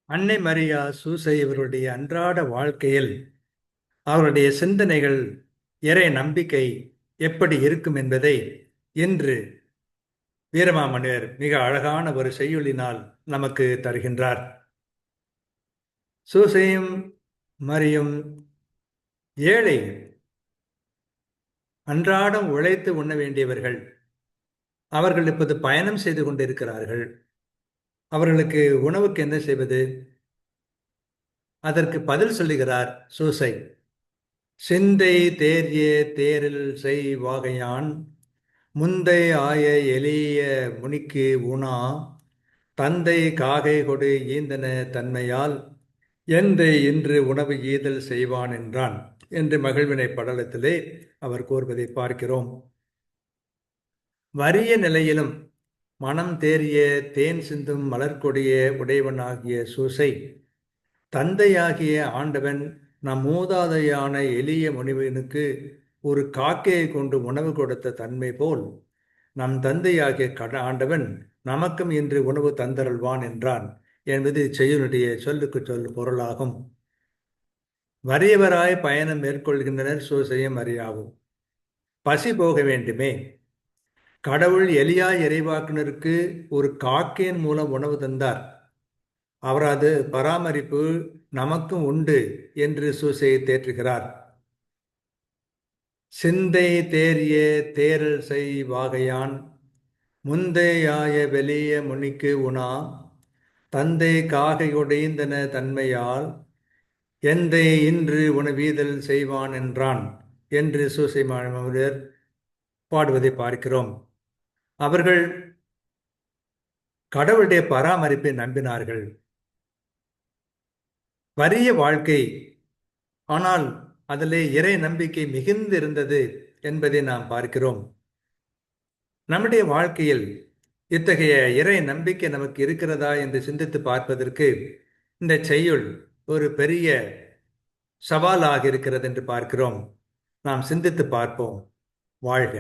அன்னை மரியா சூசை இவருடைய அன்றாட வாழ்க்கையில் அவருடைய சிந்தனைகள், இறை நம்பிக்கை எப்படி இருக்கும் என்பதை இன்று வீரமாமுனிவர் மிக அழகான ஒரு செய்யுளினால் நமக்கு தருகின்றார். சூசையும் மரியும் ஏழை, அன்றாடம் உழைத்து உண்ண வேண்டியவர்கள். அவர்கள் இப்போது பயணம் செய்து கொண்டிருக்கிறார்கள். அவர்களுக்கு உணவுக்கு என்ன செய்வது? அதற்கு பதில் சொல்லுகிறார் சூசை. சிந்தை தேர்ய தேரில் செய் வாகையான் முந்தை ஆய எளிய முனிக்கு உணா தந்தை காகை கொடு ஈந்தன தன்மையால் எந்தை இன்று உணவு ஈதல் செய்வான் என்றான் என்று மகிழ்வினை படலத்திலே அவர் கூறுவதை பார்க்கிறோம். வறிய நிலையிலும் மனம் தேறிய தேன் சிந்தும் மலர்கொடிய உடையவனாகிய சூசை, தந்தையாகிய ஆண்டவன் நம் மூதாதையான எளிய முனிவனுக்கு ஒரு காக்கையை கொண்டு உணவு கொடுத்த தன்மை போல் நம் தந்தையாகிய ஆண்டவன் நமக்கும் இன்று உணவு தந்தருள்வான் என்றான் என்பது இச்செய்யுளுடைய சொல்லுக்கு சொல் பொருளாகும். வறியவராய் பயணம் மேற்கொள்கின்றனர் சூசையும் மரியாவும். பசி போக வேண்டுமே. கடவுள் எலியா இறைவாக்குனருக்கு ஒரு காக்கையின் மூலம் உணவு தந்தார். அவரது பராமரிப்பு நமக்கும் உண்டு என்று சூசையை தேற்றுகிறார். சிந்தை தேறிய தேரல் செய் வாகையான் முந்தையாய வெளிய முனிக்கு உணா தந்தை காகை உடைந்தன தன்மையால் எந்தை இன்று உணவீதல் செய்வான் என்றான் என்று சூசை மாமுனிவர் பாடுவதை பார்க்கிறோம். அவர்கள் கடவுளுடைய பராமரிப்பை நம்பினார்கள். வறிய வாழ்க்கை, ஆனால் அதிலே இறை நம்பிக்கை மிகுந்து இருந்தது என்பதை நாம் பார்க்கிறோம். நம்முடைய வாழ்க்கையில் இத்தகைய இறை நம்பிக்கை நமக்கு இருக்கிறதா என்று சிந்தித்து பார்ப்பதற்கு இந்த செய்யுள் ஒரு பெரிய சவாலாக இருக்கிறது என்று பார்க்கிறோம். நாம் சிந்தித்து பார்ப்போம். வாழ்க.